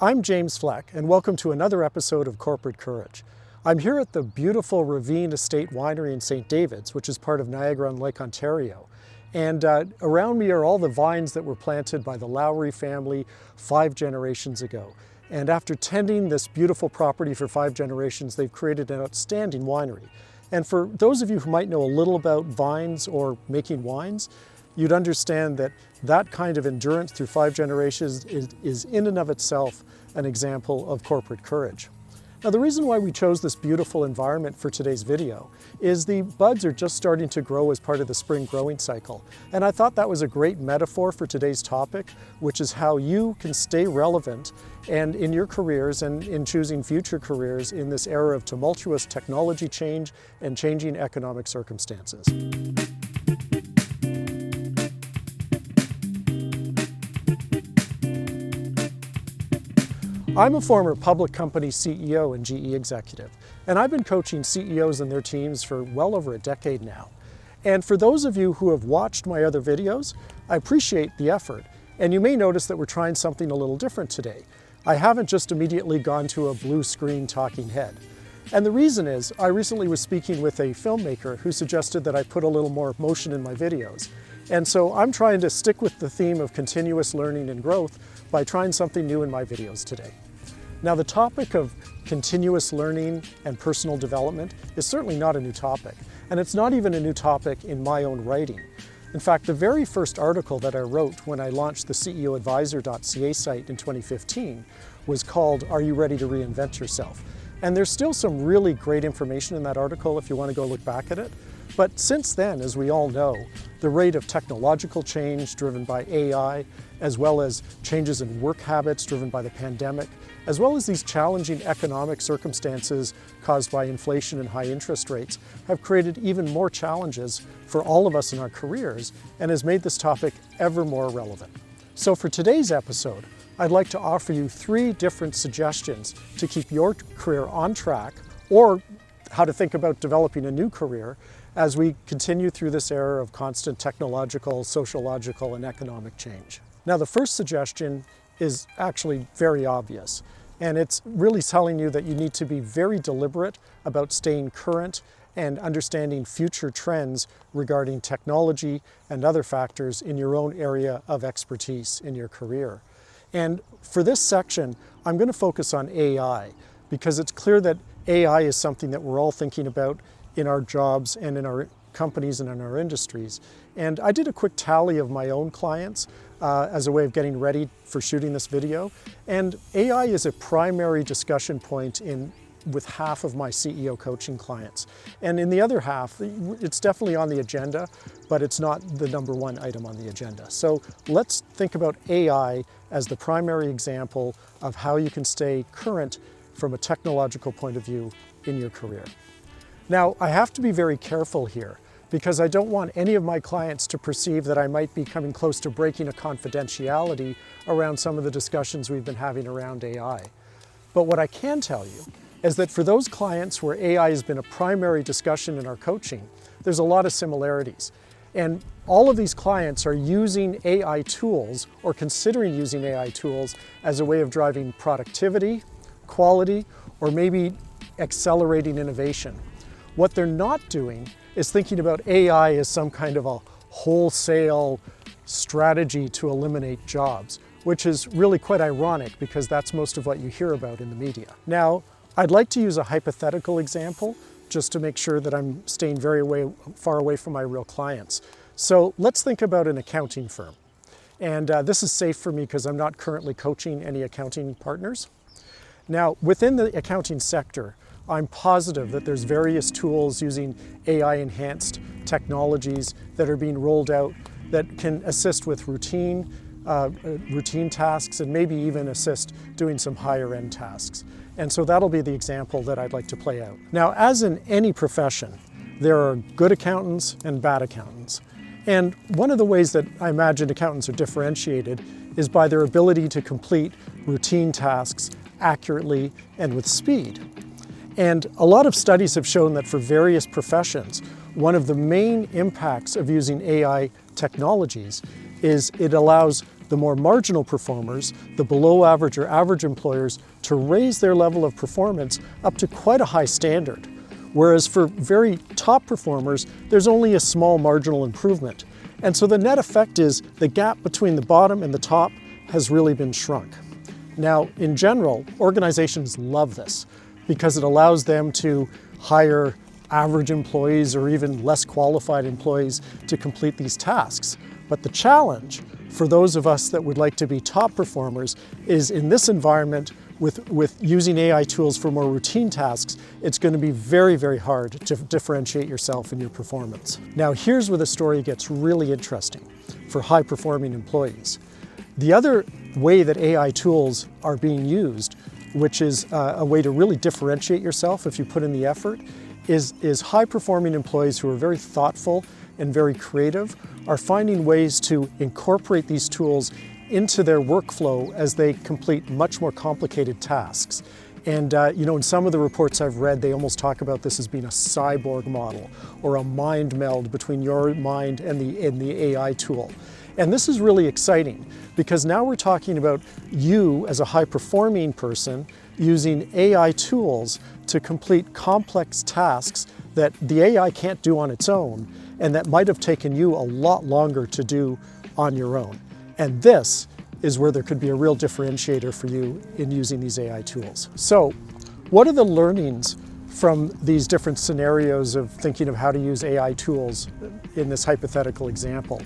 I'm James Fleck, and welcome to another episode of Corporate Courage. I'm here at the beautiful Ravine Estate Winery in St. David's, which is part of Niagara-on-Lake, Ontario. And around me are all the vines that were planted by the Lowry family 5 generations ago. And after tending this beautiful property for 5 generations, they've created an outstanding winery. And for those of you who might know a little about vines or making wines, you'd understand that that kind of endurance through 5 generations is in and of itself an example of corporate courage. Now, the reason why we chose this beautiful environment for today's video is the buds are just starting to grow as part of the spring growing cycle. And I thought that was a great metaphor for today's topic, which is how you can stay relevant and in your careers and in choosing future careers in this era of tumultuous technology change and changing economic circumstances. I'm a former public company CEO and GE executive, and I've been coaching CEOs and their teams for well over a decade now. And for those of you who have watched my other videos, I appreciate the effort. And you may notice that we're trying something a little different today. I haven't just immediately gone to a blue screen talking head. And the reason is, I recently was speaking with a filmmaker who suggested that I put a little more motion in my videos. And so I'm trying to stick with the theme of continuous learning and growth by trying something new in my videos today. Now, the topic of continuous learning and personal development is certainly not a new topic, and it's not even a new topic in my own writing. In fact, the very first article that I wrote when I launched the ceoadvisor.ca site in 2015 was called, "Are You Ready to Reinvent Yourself?" And there's still some really great information in that article if you want to go look back at it. But since then, as we all know, the rate of technological change driven by AI, as well as changes in work habits driven by the pandemic, as well as these challenging economic circumstances caused by inflation and high interest rates, have created even more challenges for all of us in our careers and has made this topic ever more relevant. So for today's episode, I'd like to offer you 3 different suggestions to keep your career on track, or how to think about developing a new career as we continue through this era of constant technological, sociological, and economic change. Now, the first suggestion is actually very obvious, and it's really telling you that you need to be very deliberate about staying current and understanding future trends regarding technology and other factors in your own area of expertise in your career. And for this section, I'm going to focus on AI, because it's clear that AI is something that we're all thinking about in our jobs and in our companies and in our industries. And I did a quick tally of my own clients as a way of getting ready for shooting this video. And AI is a primary discussion point with half of my CEO coaching clients. And in the other half, it's definitely on the agenda, but it's not the #1 item on the agenda. So let's think about AI as the primary example of how you can stay current from a technological point of view in your career. Now, I have to be very careful here, because I don't want any of my clients to perceive that I might be coming close to breaking a confidentiality around some of the discussions we've been having around AI. But what I can tell you is that for those clients where AI has been a primary discussion in our coaching, there's a lot of similarities. And all of these clients are using AI tools or considering using AI tools as a way of driving productivity, quality, or maybe accelerating innovation. What they're not doing is thinking about AI as some kind of a wholesale strategy to eliminate jobs, which is really quite ironic, because that's most of what you hear about in the media. Now, I'd like to use a hypothetical example just to make sure that I'm staying far away from my real clients. So let's think about an accounting firm. And this is safe for me because I'm not currently coaching any accounting partners. Now, within the accounting sector, I'm positive that there's various tools using AI-enhanced technologies that are being rolled out that can assist with routine tasks and maybe even assist doing some higher-end tasks. And so that'll be the example that I'd like to play out. Now, as in any profession, there are good accountants and bad accountants. And one of the ways that I imagine accountants are differentiated is by their ability to complete routine tasks accurately and with speed. And a lot of studies have shown that for various professions, one of the main impacts of using AI technologies is it allows the more marginal performers, the below average or average employers, to raise their level of performance up to quite a high standard. Whereas for very top performers, there's only a small marginal improvement. And so the net effect is the gap between the bottom and the top has really been shrunk. Now, in general, organizations love this because it allows them to hire average employees or even less qualified employees to complete these tasks. But the challenge for those of us that would like to be top performers is in this environment with using AI tools for more routine tasks, it's going to be very, very hard to differentiate yourself in your performance. Now, here's where the story gets really interesting for high-performing employees. The other way that AI tools are being used, which is a way to really differentiate yourself if you put in the effort, is high-performing employees who are very thoughtful and very creative are finding ways to incorporate these tools into their workflow as they complete much more complicated tasks. And in some of the reports I've read, they almost talk about this as being a cyborg model or a mind meld between your mind and the AI tool. And this is really exciting because now we're talking about you as a high-performing person using AI tools to complete complex tasks that the AI can't do on its own and that might have taken you a lot longer to do on your own. And this is where there could be a real differentiator for you in using these AI tools. So, what are the learnings from these different scenarios of thinking of how to use AI tools in this hypothetical example?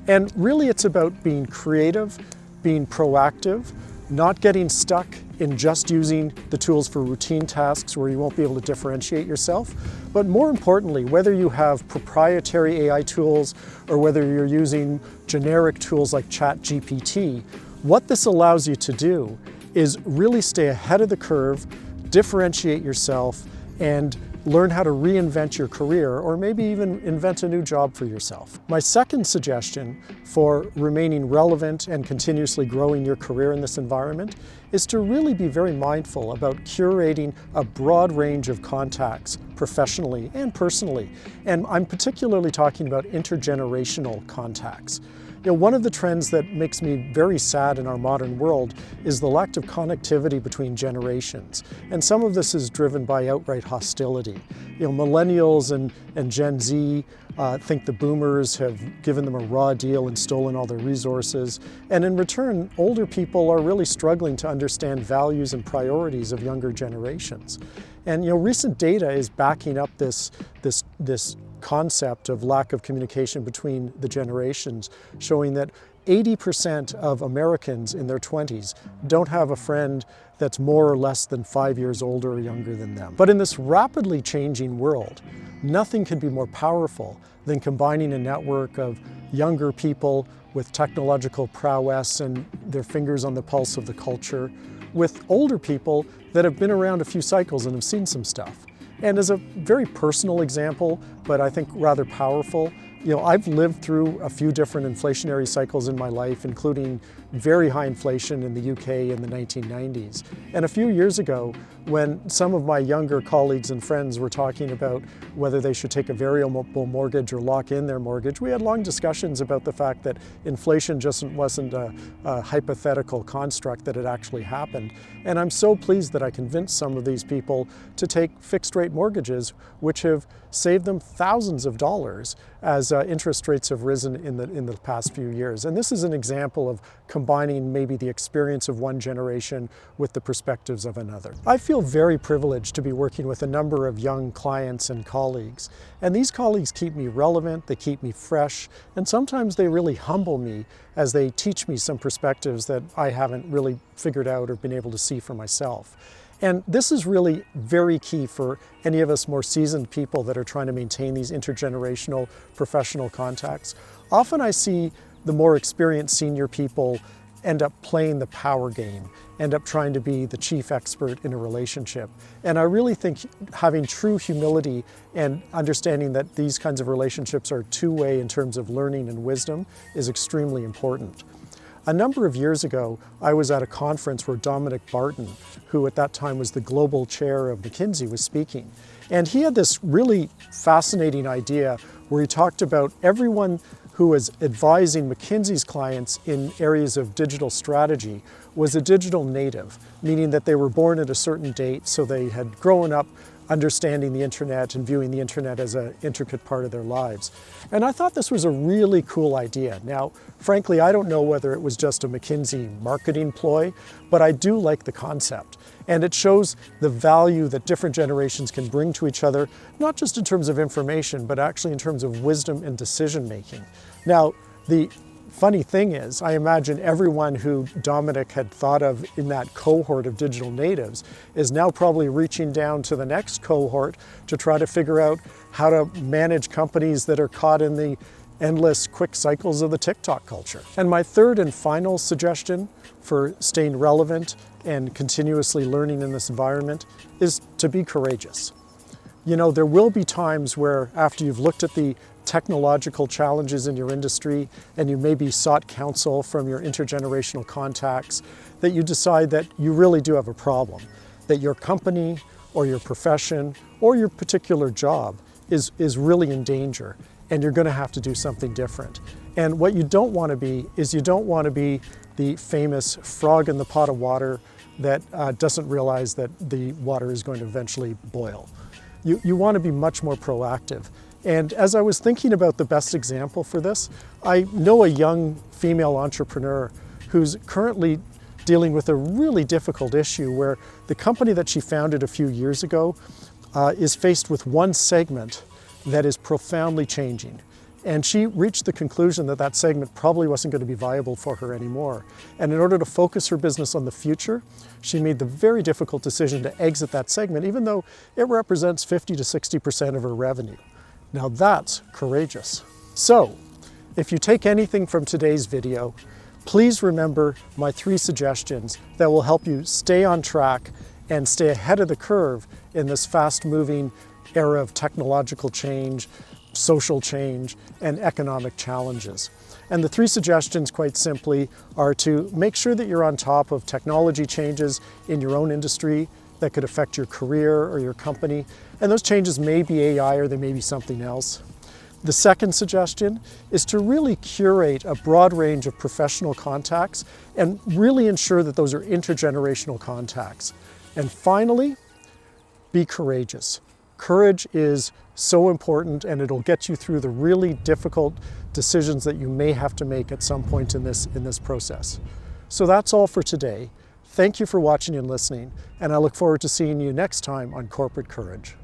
And really it's about being creative, being proactive, not getting stuck in just using the tools for routine tasks where you won't be able to differentiate yourself. But more importantly, whether you have proprietary AI tools or whether you're using generic tools like ChatGPT, what this allows you to do is really stay ahead of the curve, differentiate yourself, and learn how to reinvent your career or maybe even invent a new job for yourself. My second suggestion for remaining relevant and continuously growing your career in this environment is to really be very mindful about curating a broad range of contacts professionally and personally. And I'm particularly talking about intergenerational contacts. One of the trends that makes me very sad in our modern world is the lack of connectivity between generations. And some of this is driven by outright hostility. Millennials and Gen Z think the boomers have given them a raw deal and stolen all their resources. And in return, older people are really struggling to understand values and priorities of younger generations. And recent data is backing up this concept of lack of communication between the generations, showing that 80% of Americans in their 20s don't have a friend that's more or less than 5 years older or younger than them. But in this rapidly changing world, nothing can be more powerful than combining a network of younger people with technological prowess and their fingers on the pulse of the culture with older people that have been around a few cycles and have seen some stuff. And as a very personal example, but I think rather powerful, I've lived through a few different inflationary cycles in my life, including very high inflation in the UK in the 1990s. And a few years ago, when some of my younger colleagues and friends were talking about whether they should take a variable mortgage or lock in their mortgage, we had long discussions about the fact that inflation just wasn't a hypothetical construct, that it actually happened. And I'm so pleased that I convinced some of these people to take fixed rate mortgages, which have saved them thousands of dollars as interest rates have risen in the past few years. And this is an example of combining maybe the experience of one generation with the perspectives of another. I feel very privileged to be working with a number of young clients and colleagues. And these colleagues keep me relevant, they keep me fresh, and sometimes they really humble me as they teach me some perspectives that I haven't really figured out or been able to see for myself. And this is really very key for any of us more seasoned people that are trying to maintain these intergenerational professional contacts. Often I see the more experienced senior people end up playing the power game, end up trying to be the chief expert in a relationship. And I really think having true humility and understanding that these kinds of relationships are two-way in terms of learning and wisdom is extremely important. A number of years ago, I was at a conference where Dominic Barton, who at that time was the global chair of McKinsey, was speaking. And he had this really fascinating idea where he talked about everyone who was advising McKinsey's clients in areas of digital strategy was a digital native, meaning that they were born at a certain date, so they had grown up understanding the internet and viewing the internet as an intricate part of their lives. And I thought this was a really cool idea. Now, frankly, I don't know whether it was just a McKinsey marketing ploy, but I do like the concept. And it shows the value that different generations can bring to each other, not just in terms of information, but actually in terms of wisdom and decision making. Now, the funny thing is, I imagine everyone who Dominic had thought of in that cohort of digital natives is now probably reaching down to the next cohort to try to figure out how to manage companies that are caught in the endless quick cycles of the TikTok culture. And my third and final suggestion for staying relevant and continuously learning in this environment is to be courageous. You know, there will be times where after you've looked at the technological challenges in your industry and you maybe sought counsel from your intergenerational contacts, that you decide that you really do have a problem, that your company or your profession or your particular job is really in danger and you're going to have to do something different. And what you don't want to be is you don't want to be the famous frog in the pot of water that doesn't realize that the water is going to eventually boil. You want to be much more proactive. And as I was thinking about the best example for this, I know a young female entrepreneur who's currently dealing with a really difficult issue where the company that she founded a few years ago is faced with one segment that is profoundly changing. And she reached the conclusion that that segment probably wasn't going to be viable for her anymore. And in order to focus her business on the future, she made the very difficult decision to exit that segment, even though it represents 50 to 60% of her revenue. Now that's courageous. So, if you take anything from today's video, please remember my 3 suggestions that will help you stay on track and stay ahead of the curve in this fast-moving era of technological change, social change, and economic challenges. And the 3 suggestions, quite simply, are to make sure that you're on top of technology changes in your own industry that could affect your career or your company. And those changes may be AI or they may be something else. The second suggestion is to really curate a broad range of professional contacts and really ensure that those are intergenerational contacts. And finally, be courageous. Courage is so important and it'll get you through the really difficult decisions that you may have to make at some point in this process. So that's all for today. Thank you for watching and listening, and I look forward to seeing you next time on Corporate Courage.